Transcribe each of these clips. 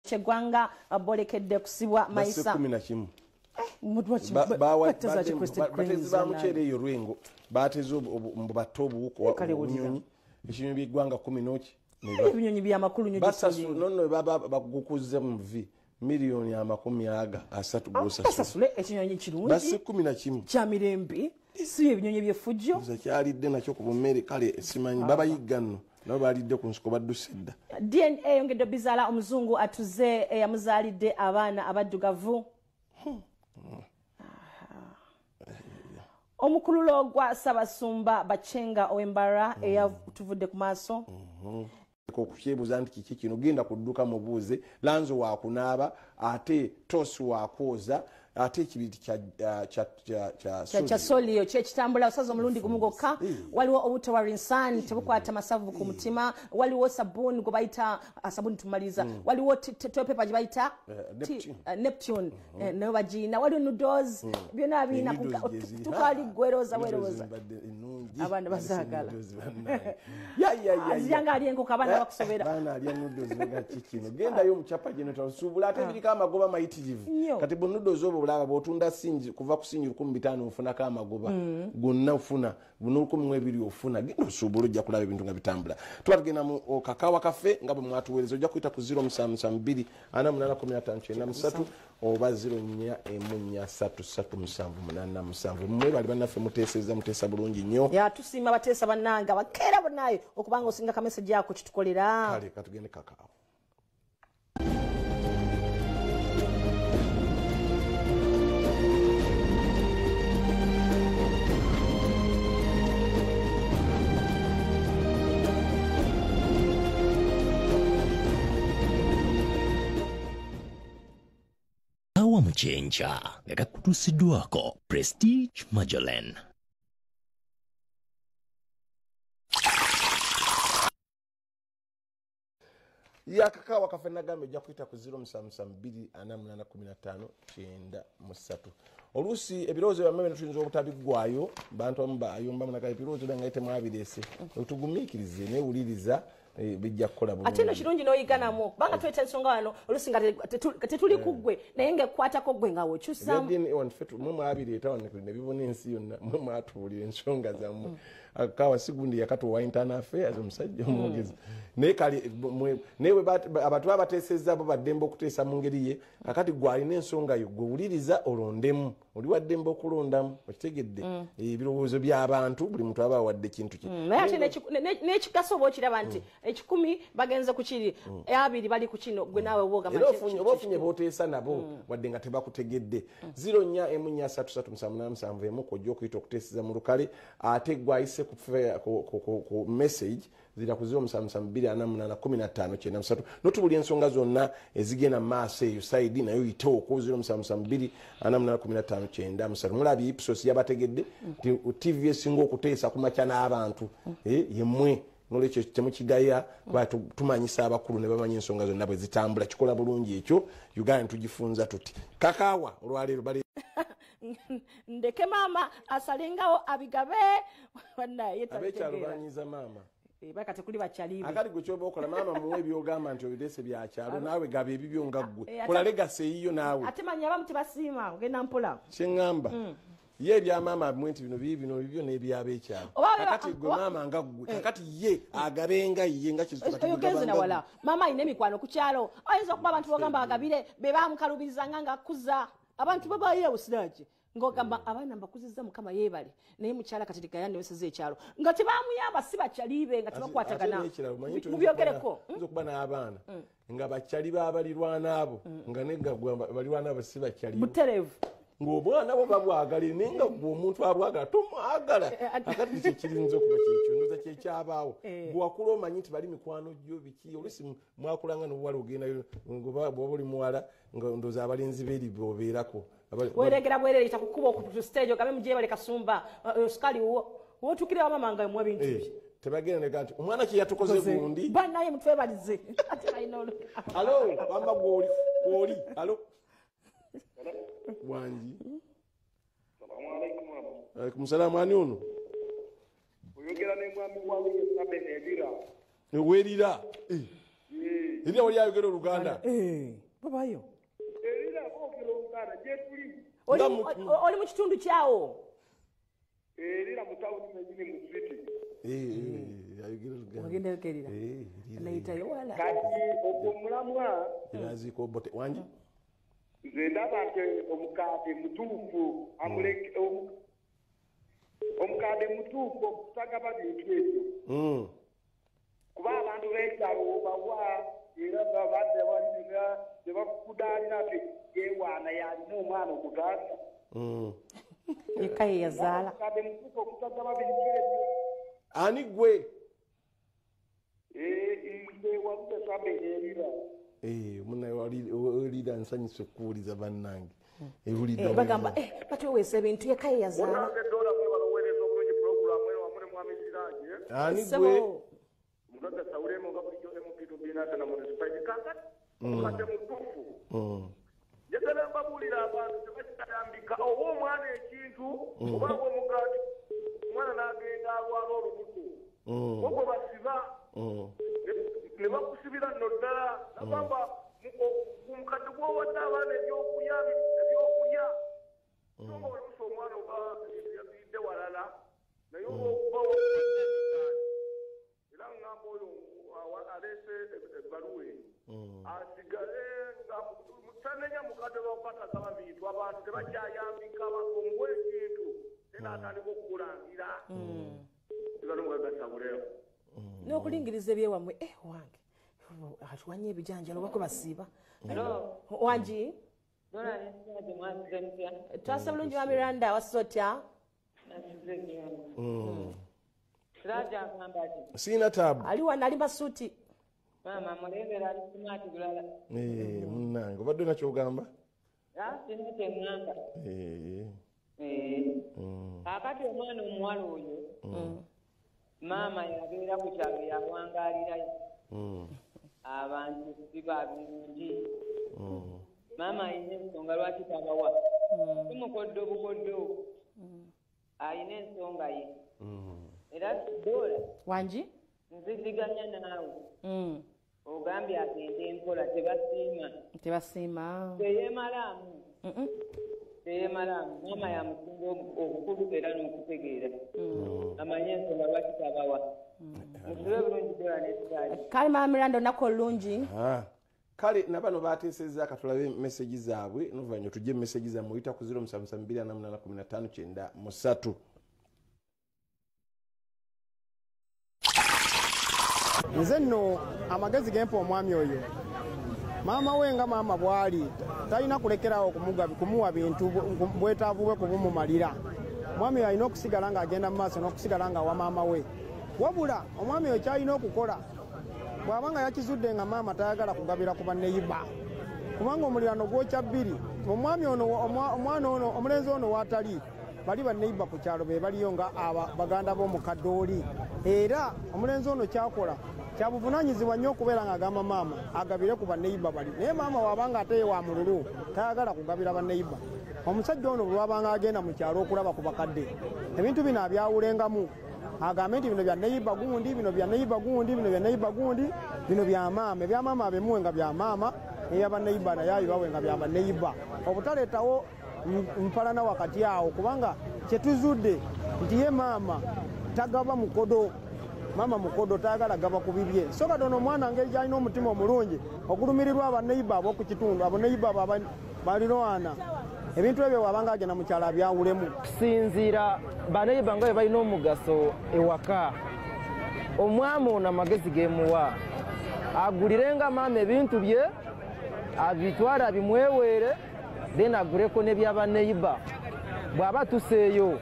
Chegwanga abolekedde kusibwa Maisa. Batezi ba mucere eyo Lwengo batezi mbubato obuwuko obunyonyi ekinyonyi by'eggwanga 10 n'oki ebinyonyi by'amakulu nyo basasu nonno baba bagukuze mu vi miliyoni $300 basasule ekinyonyi kirungi basi 11 kya mirembe si ebinyonyi by'effujjo kyalidde nakyo ku bumere kale simanyi baba yigganno nabo balidde ku nsiko baddusidda DNA yongedde bizaala omuzungu atuze yamuzaalidde abaana abaddugavu omukululo gwa Sabasumba Bachenga Owembara eyatuvudde ku maaso okukyebuuza nti kiki kino genda kudduka mubuuze lanzo wakunaaba ate tosi wakwoza ate ekibiti kya soliyo kyekitambula osaza omulundi gumu gwokka waliwo obutawa rinsan tebukwata masavu ku mutima waliwo sabuni gwe bayita sabuni tumaliza waliwo topepa gye bayita Neptune nayo bagiina waliwo noodles byonna biina tukali gweroza weroza abaana bazaagala aziyanga ali enkoko abaana bakusobera abaana alya noodles bagakikino gendayo omukyapa gino tosuubula ate biriko amagoba mayitirivu kati bu noodles obo bulaba bw'otunda singi kuva ku singi 1500 ofunako amagoba gonna ofuna buno 1200 ofuna genda osuubula ojja kulaba ebintu nga bitambula twatugenda mu kakawa kafe nga bwe mwatuweereza ojja kuyita ku 0772 4815 oba 04133787 mmwe bali bannaffe muteesa bulungi nnyo tusiima bateesa bannanga bakeera bonnaye okubanga osinga ka message yako kitukolera kale katugende kakaawa Muchencha nga kakutusiddwako Prestige Magellan. ya kakawa kafe nagambe ojja kuyita ku 0772481593 oluusi ebirowoozo byamwe tuyinza obutabiggwayo bantu abamu bayomba munaka ebirowoozo dangaye temwabirese otugumiikirize newuliriza bijja kukola bulungi ate no kirungi n'oyiganamu banga tweta ensonga wano oluusi nga tetuli kuggwe naye ng'ekwatako ggwe nga wokyusamu mwe mwabireeta wano ne bibona ensi yonna mwe mwatuwulira ensonga zammwe akawa sigundi yakatuwa internal affairs omusajja omwogezi naye kale newe abantu babateesezza bo baddembe okuteesa mu ngeri ye kakati gwalina ensonga yo gwewuliriza olondemu oli waddembe okulondamu okitegedde ebirowoozo by'abantu buli muntu aba wadde kintu kye naye ate n'ekigaso oba okiraba nti 10 bagenze ku kiri 2 bali ku kino gwe naawe woga oba ofunye booteesa nabo wadde nga tebakutegedde 04133787 kojja okuyita okuteeseza mu lukale ate gwayise ku message zira ku 0772481593 notubuli ensonga zonna ezigenda maaso eyo side nayo yitewo ku 0772481593 mulabi Ipsos yabategedde TV esinga okuteesa kumakya n'abantu yemmwe nolekyo temukigaya tumanyisa abakulu ne bamanyi ensonga zonna bwe zitambula kikola bulungi ekyo Uganda tugifunza tuti kakaawa olwaleero bali ndeke mama asalengawo abigabe abekyalo banyiza mama bakati kuli bakyalibi akali gwe kyoba okola mama muwe byogamba nti obidese byakyalo naawe gaba ebibyo nga ggwe kola legase eyiyo naawe ate manya abamu tebasiima ogenda mpola kyeŋŋamba ye ebya mama mwenti bino bibyo n'ebyabekyalo kakati gwe mama nga ggwe kakati ye agabenga ye nga kizogenze nawala mama ayina emikwano ku kyalo ayinza okuba abantu bogamba agabire be bamukalubirizanga nga akuza abantu babayewo siraje ngogamba abaana mbakuzizza mukama yebale naye mukyala kati ligayande weseze ekyalo nga tebamuyamba si bakyalibe nga tebakwatagana mubyogereko okuba n'abaana nga bakyali babalirwana abo nga balirwana abo si bakyalibe buterevu ng'obwana bo babwagalire naye nga gwe omuntu abwagala tomwagala akati kyekirinza okuba kyekyo ndoza kyekyabaawo bwewakula omanyi nti bali mikwano gyo biki oluusi mwakulanga nobuwala ogendayo bwoba oli muwala nga ndoza abalenzi beeri bobeerako weregera bwerere takukuba ku stage ogabe mujebale kasumba sukali wotukire wamama nga mwa bintu bye tebagenda nega nti omwana kye yatukoze gundi banaye mutwebalize ate ayinolo alo wamba gwoli alo wanji alaikum salaam ani ono oyogera ne mwami wange sabe nedira werira Iri oli ayogera Oluganda. Babayo. Erira boogera Oluganda gye tuli. Oli mu kitundu kyawo. Erira mu tawuni mwenyini mu city. Ayogera Oluganda. Wagenda yogerera. Naita yowala. Kati omulamwa. Yaziko bote wanji. Nze ndaba nti omukadde mutuufu amuleke omukadde mutuufu okutagaba bintu ebyo. Kuba abantu b'ekyalo obawa era babadde balina tebakudaalira nti yeewaana yalina omwana omuganda. Yekka ye yazaala. Omukadde mutuufu okutagaba bintu ebyo. Ani gwe? Nze walude sabe erira. Muna walida nsanyise kuwuliza bannange. Bagamba batuweesa ebintu yekka ye yazaala. Ani gwe? Mugaga sawulemu nga bulijjo emupiito binasa na municipality kakati omukadde mutuufu. Njagala mbabuulira abantu tebakitayambika oba omwana ekintu oba omugati omwana n'agenda alwala olubuto ogwo basiba ne bakusibira nno ddala nagamba omukadde gwowadde abaana ebyokulya so nga oluusi omwana oba yagidde walala naye olwokuba era ngamba oyo aleese ebbaluwa eyo asigale nga mutanenya mukadde lwokatagaba bintu abantu tebakyayambika omuwa ekintu tenaatandika okukulangira iganomugagasabuleo n'okulingiriza ebyewamwe wange atuwanye ebijanjalo bako basiiba wangi twasa bulungi wa Miranda wasiza otya? Sina tabu. Ali wana ali masuti. Mama mulengera ali smart bulala. Munnange obadde nakyo ogamba? Sina kyengamba. Akati omwana omuwala oyo maama yabeera ku kyalo yawangaalirayo abantu siba birungi. Maama ayina ensonga lwaki tabawa tumukodde obukoddo ayina ensonga ye era Dorah wangi nziganya naawe ogambye agende enkola tebasiima teyemalaamu maama yamusinga obukulu era n'okutegeera amanye ensonga lwaki tabawa musube bulungi Dorah n'ekigaali kale Mama Miranda olunaku olungi. Kale nabano bateesezza katulabe message zaabwe n'oluvannyuma tujje message zammwe oyita ku 0772881593. Nze nno amagezi gempa omwami oyo maama we nga maama bwali talina kulekerawo kumuwa bintu bwetaavu bwe kubumumalira. Omwami oyo alina okusigala ng'agenda mu maaso n'okusigala nga wa maama we wabula omwami oyo kyalina okukola bw'abanga yakizudde nga maama tayagala kugabira ku banneyiba kubanga omulirano gwokya bbiri omwami ono omwana ono omulenzi ono waatali bali banneyiba ku kyalo be baliyo nga baganda b'omukadde oli era omulenzi ono kyakola kyabuvunaanyizibwa nnyo okubeera ng'agamba maama agabire ku banneyiba bali naye maama waabanga ate wa mululu tayagala kugabira banneyiba. Omusajja ono bw'abanga agenda mu kyalo okulaba ku bakadde ebintu bino abyawulengamu agambe nti bino bya neyiba gundi bino bya neyiba gundi bino bya neyiba gundi bino bya maama ebyamaama abemuwe nga bya maama eyabanneyiba naye abibawe nga bya banneyiba obutaleetawo mpalana wakati awo kubanga kyetuzudde nti ye maama tagaba mukodo maama mukodo tayagala gaba ku bibye so katono omwana ngeri gyalina omutima omulungi ogulumirirwa abanneyiba ab'oku kitundu abanneyiba abo balinoana ebintu ebyo wabanga agenda mu kyalo abyawulemu kusinziira banneyiba nga bwe balina omugaso ewaka. Omwami ono amagezi gemuwa agulirenga maama ebintu bye abitwale abimweweere then aguleko n'ebyabanneyiba bw'aba tuseeyo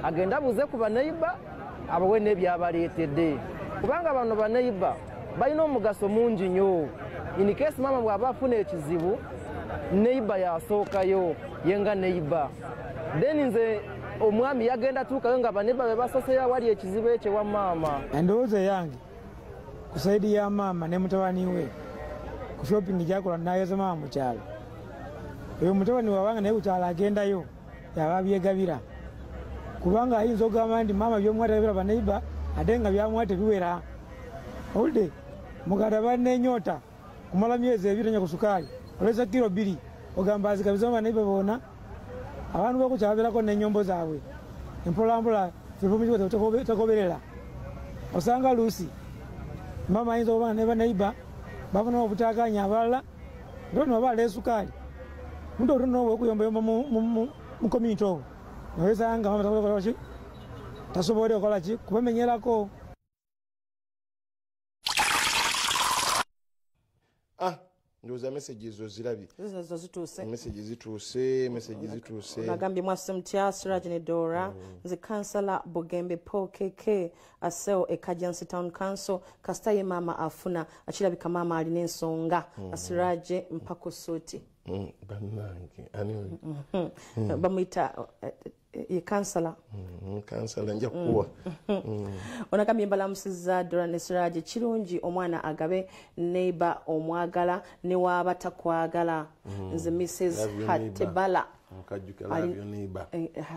agenda buze ku banneyiba abawe n'ebyabaleetedde kubanga bano banneyiba balina omugaso mungi nnyo. In case maama bw'aba afuna ekizibu neyiba yasookayo yenga neyiba then nze omwami yagenda tuukayo nga banneyiba be basoseyo awali ekizibu ekyo wa maama. Endowooza yange ku saidi ya maama ne mutabani we ku shopping gyakola nayoza maama mu kyalo eyo mutabani wabanga naye ku kyalo agendayo yaba abyegabira kubanga ayinza okugamba nti maama by'omwatalabira banneyiba ate nga byamwa tebiwera owulidde muganda bannenyota kumala myezi 2 nya ku sukaali oleza kilo 2 ogamba azikabiza banaiba bona abantu bakukyabirako n'ennyombo zaabwe empolampola zivumizibwa tekoberera osanga luusi mama ayinza obanga ne banaiba bafuna obutaaganya abalala ndono abala esukaali muntu otonoobwa okuyombayomba mu community obwo nowesanga mama tasobodde okola ki kubamenyerako. Ndowooza messages ozirabye. Messages zituuse. Nagambye mwase mutya Siraje ne Dorah. Nze kansala Bugembe Paul KK aseo Kajansi Town Council kasita ye mama afuna akirabika mama alina ensonga Siraje mpako soti. Bannange ani bamuyita ye kansala nja kuwa onagambye mbalamusiza Dorah ne Siraje kirungi omwana agabe neighbor omwagala ne waba takwagala nze Mrs. Hatebala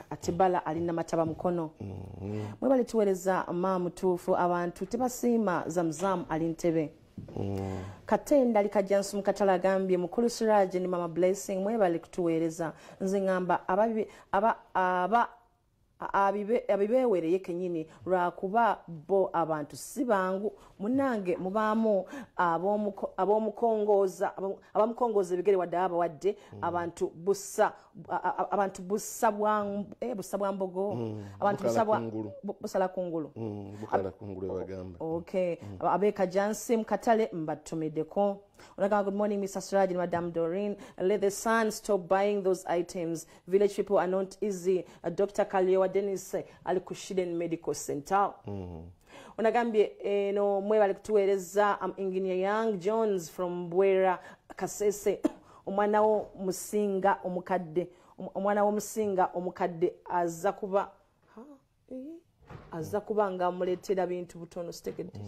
Atebala alina mataba mukono mwebale tuweereza mutuufu abantu tebasiima zamzam ali ntebe Katenda likajansu mukatala agambye mukulu Siraje ni mama Blessing mwebale kutuweereza nze ngamba abibewereye kenyini lwakuba bo abantu sibangu munange mubaamu abamukongoza ebigere wadde abawadde abantu bussa bwambogo abantu busala kungulu bukala kungulu bagamba okay abeka jansi mkatale mbatumideko. Good morning, Mr. Siraje and Madame Doreen. Let the sun stop buying those items. Village people are not easy. Dr. Kaliowa Dennis Alikushiden Medical Center. Unagambye no mwebale kutuweereza Engineer Young Jones from Bwera Kasese omwana wo musinga omukadde aza kubanga muletera bintu butono sitegedde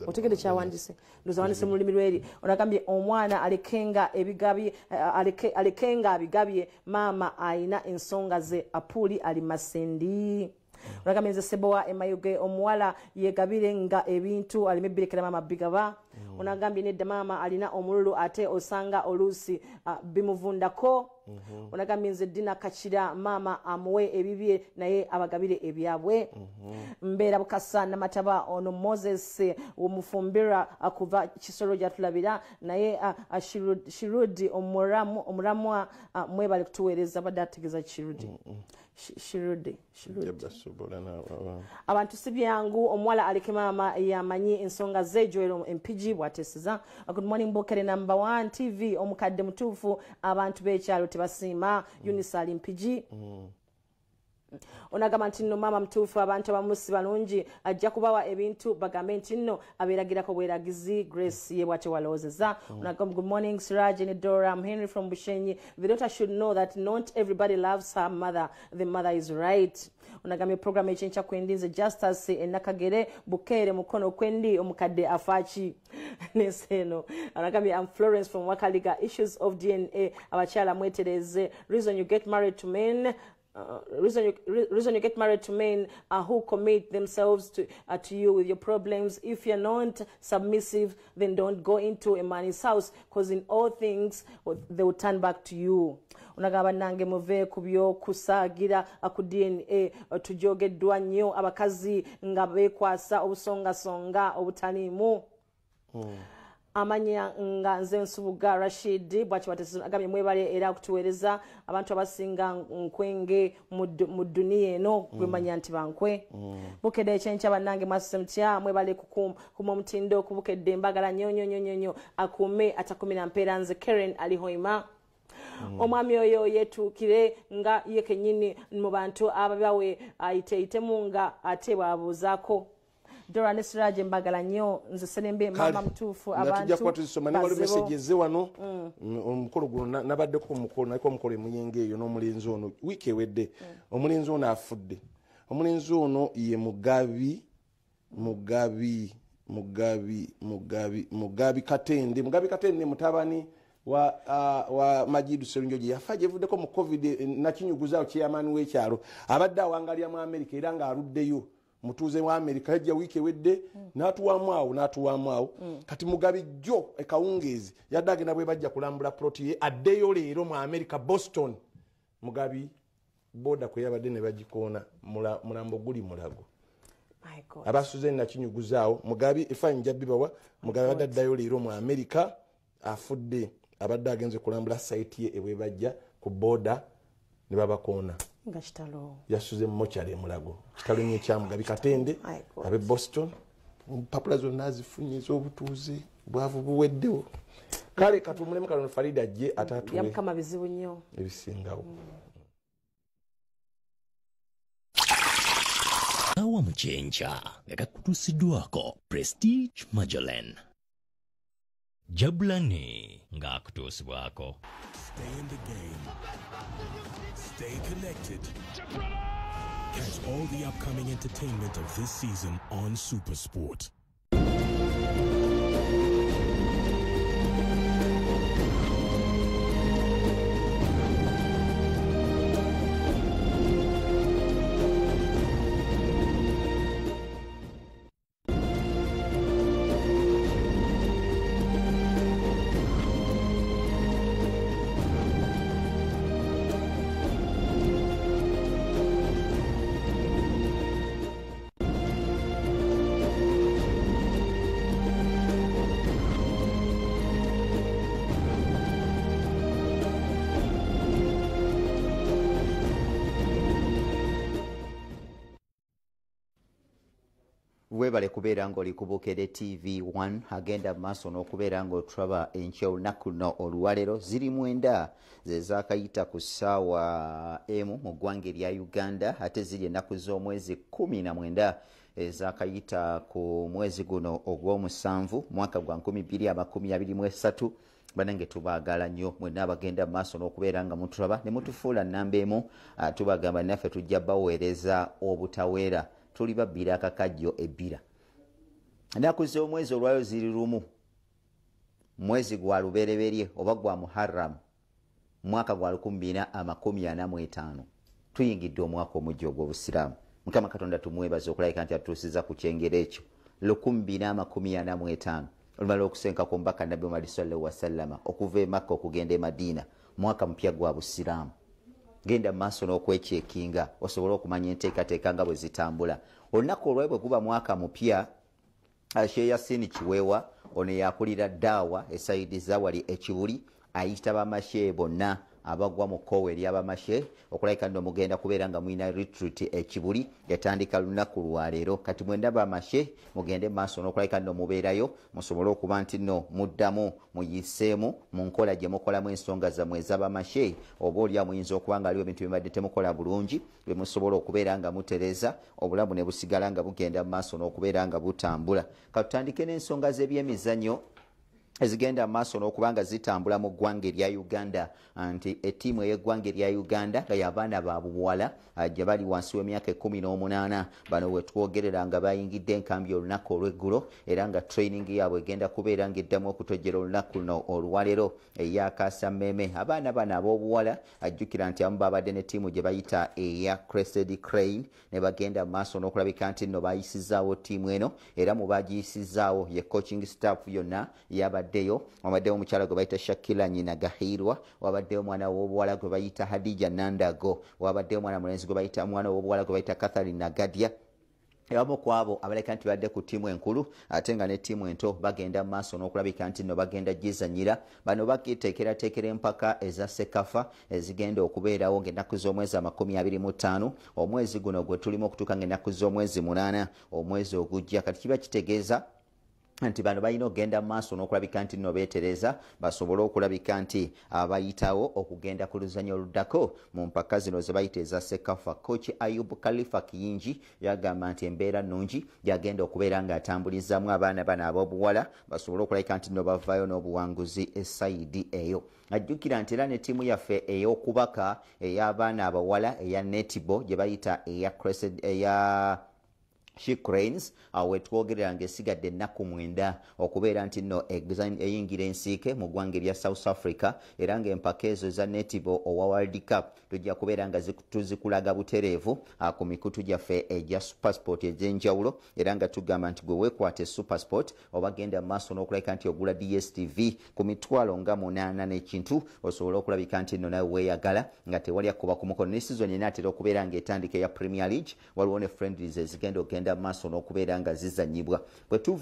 otegedde kyawandise ndoza wandise mu lulimi lweri onagambye omwana alekenga abigabye mama ayina ensonga ze apuli ali masendi. Onagambye nze Sebowa Emayuge omuwala yegabire nga ebintu alimebirekera mama bigaba. Onagambye nedda mama alina omululu ate osanga oluusi bimuvundako. Onagambye nze Dina Kachira mama amuwe ebibye naye abagabire ebyabwe. Mbeera Bukasa namataba ono Moses omufumbira akuva kisoro gyatulabira naye Shirudi omuramwa mwebale kutuweereza badde ategeeza Shirudi. Abantu sibyangu omuwala aleke mama yamanyi ensonga ze Joel MPG bwatesiza. Good morning Bokere number 1 TV omukadde mutuufu abantu b'ekyalo tebasiima Unisal MPG. Onagamba nti nno mama mtuufu abantu abamusi balungi ajja kubawa ebintu bagambe nti nno abeeragirako bweragizi Grace ye bwate walowoozeza. Onagamba good morning Siraje ne Dorah. I'm Henry from Bushenyi. The daughter should know that not everybody loves her mother. The mother is right. Onagambye program echencha kwendinze Justice enakagere bukere mukono kwendi omukadde afachi neseno. Onagambye I'm Florence from Wakaliga. Issues of DNA abakyala mwetereze. Reason you get married to men reason you get married to men who commit themselves to you with your problems. If you're not submissive, then don't go into a man's house, because in all things they will turn back to you. Onagamba nange muve kubyo kusagira ku DNA tujogeddwa nnyo abakazi nga bekwasa obusonga obutaliimu. Amanya nga nze Nsubuga Rashid bwakibatesa agambye mwebale era kutuweereza abantu abasinga nkwenge mu dunia eno kwemanya nti bankwe. Bukedde ekyenkya bannange mwasemtya mwebale kuma omutindo kubukedde mbagala nyonyo akume atakumira mpeera nze Karen alihoima. Omwami oyo yetuukire nga ye kenyini mu bantu ababawe ayiteitemu nga ate bwabuuzaako. Dorah ne Siraje mbagala nnyo nze Serembe mama mtuufu abantu tujja kuba tuzisoma ne waliwo messages wano omukolo guno nabaddeko omukolo emuyenge eyo n'omulenzi ono wiiki ewedde omulenzi ono afudde. Omulenzi ono ye Mugabi Katende mutabani wa Majidu Serunjoji yafa jevuddeko mu COVID nakinyuguza chairman w'ekyalo abadde awangalya mu America era nga aluddeyo mutuuze wa America yajja wiiki ewedde n'atuwaamu awo kati Mugabi jjo ekawungeezi yadde agenda bwe bajja kulambula ploti ye addeyo leero mu America Boston. Mugabi boda kwe yabadde ne bagikoona mulambo guli Mulago. Abasuze nakinyuguzaawo Mugabi efanyi jabbibawa Mugabi abadde addayo leero mu America afudde abadde agenze kulambula site ye ebwe bajja ku boda ne babakoona nga kitalo yasuze mochari Mulago kitalo nye kya Mugabi Katende abe Boston papula zonna azifunye ez'obutuuze bwavu buweddewo kale katumulemu kalono Farida ajje atatuwe yamukama bizibu nnyo ebisingawo. Awa Muchencha nga kakutusiddwako Prestige Magellan. Jabulani nga akutuusibwako. Stay in the game. Stay connected. Catch all the upcoming entertainment of this season on SuperSport. Webale kubeera ng'oli kubukere TV1 agenda maaso n'okubeera ng'otulaba enkya olunaku luno olwaleero ziri 9 ze zaakayita ku ssaawa emu mu ggwanga erya Uganda ate ziri ennaku z'omwezi 19 ezaakayita ku mwezi guno ogw'omusanvu mwaka gwa 2023. Banange tubaagala nnyo mwenna abagenda maaso n'okubeera nga mutulaba ne mutufuula nnamba emu tubagamba naffe tujja baweereza obutaweera tuli babbira akakajjo ebbira. Ennaku z'omwezi olwayo ziri lumu mwezi gwa lubereberye oba gwa Muharram mwaka gwa 2045 tuyingidde omwaka omujja ogw'obusiraamu. Mukama Katonda tumwebaza okulabika nti atuusiza ku kyengero ekyo 2045 olumala okusenka ku mbaka Nabbi Muhammad sallallahu alaihi wasallam okuva e Makka okugenda e Madina mwaka mpya gwa busiraamu. Genda maaso n'okwekyekinga osobola okumanya enteekateeka nga bwe zitambula. Olunaku olwayo bwe guba mwaka mupya Sheikh Yasin Kiweewa ono yakulira daawa esaidiza wali ekibuli ayita bamashe bonna abagwa mu kkowe ery'abamashe okulabika nno mugenda kubeera nga mwina retreat ekibuli yatandika lunaku lwa leero kati mwenda bamashe mugende maaso n'okulabika nno mubeerayo musobole okuba nti nno muddamu muyiseemu mu nkola gye mukolamu ensonga zammwe ez'abamashe oba olya muyinza okuba nga aliwo ebintu bibadde temukola bulungi bwe musobola okubeera nga mutereza obulamu ne busigala nga bugenda mu maaso n'okubeera nga butambula. Katutandike n'ensonga z'ebyemizannyo ezigenda maaso n'okubanga zitambula mu ggwanga erya Uganda nti ettiimu ey'eggwanga erya Uganda nga y'abaana ba buwala gye bali wansi w'emyaka 18 bano we twogerera nga bayingidde enkambi olunaku olw'eggulo era nga training yaabwe egenda kubeera ng'eddamu okutojjera olunaku luno olwaleero eyakaasa mmeme. Abaana bano ab'obuwala ajjukira nti amu babadde n'ettiimu gye bayita eya Crested Crane ne bagenda maaso n'okulabika nti nno bayisizaawo ttiimu eno era mu bagiyisizaawo ye coaching staff yonna yabaddeyo. Wabaddewo omukyala gwe bayita Shakila nyina Gahirwa, wabaddewo omwana w'obuwala gwe bayita Hadija Nandago, wabaddewo omwana mulenzi gwe bayita omwana w'obuwala gwe bayita Catherine Nagadia. Abamu ku abo abaleka nti badde ku ttiimu enkulu ate nga ne ttiimu ento bagenda mu maaso n'okulabika nti nno bagenda gizanyira. Bano bakiteekerateekera empaka eza Sekafa ezigenda okubeerawo ng'ennaku z'omwezi 25 omwezi guno gwe tulimu okutuuka ng'ennaku z'omwezi 8 omwezi ogujja. Kati kiba kitegeeza nti bano balina okugenda maaso n'okulabika nti nno beetereza basobole okulabika nti abayitawo okugenda ku luzannya oluddako mu mpaka zino ze bayita eza Sekafa. Coach Ayub Khalifa Kiyingi yagamba nti embeera nnungi gyagenda okubeera ng'atambulizaamu abaana bano ab'obuwala basobole okulabika nti nno bavaayo n'obuwanguzi esayidi eyo. Ajjukira nti era ne ttiimu yaffe ey'okubaka ey'abaana abawala eya Netball gye bayita eya Crested eya She Cranes wetwogereranga esigadde ennaku 9 okubeera nti nno eyingira ensiike mu ggwanga lya South Africa era ng'empaka ezo za native owa World Cup tujja kubeera nga tuzikulaga butereevu ku mikutu gyaffe egya Supersport egy'enjawulo era nga tugamba nti gwe weekwate Supersport oba genda maaso n'okulabika nti ogula DSTV ku mitwalo nga 8 n'ekintu osobola okulabika nti nno nawe weeyagala nga tewali akuba ku mukono ne season enaatera okubeera ng'etandika ya Premier League waliwo ne friendlies ezigenda okugenda maaso n'okubeera nga zizanyibwa bwe tuva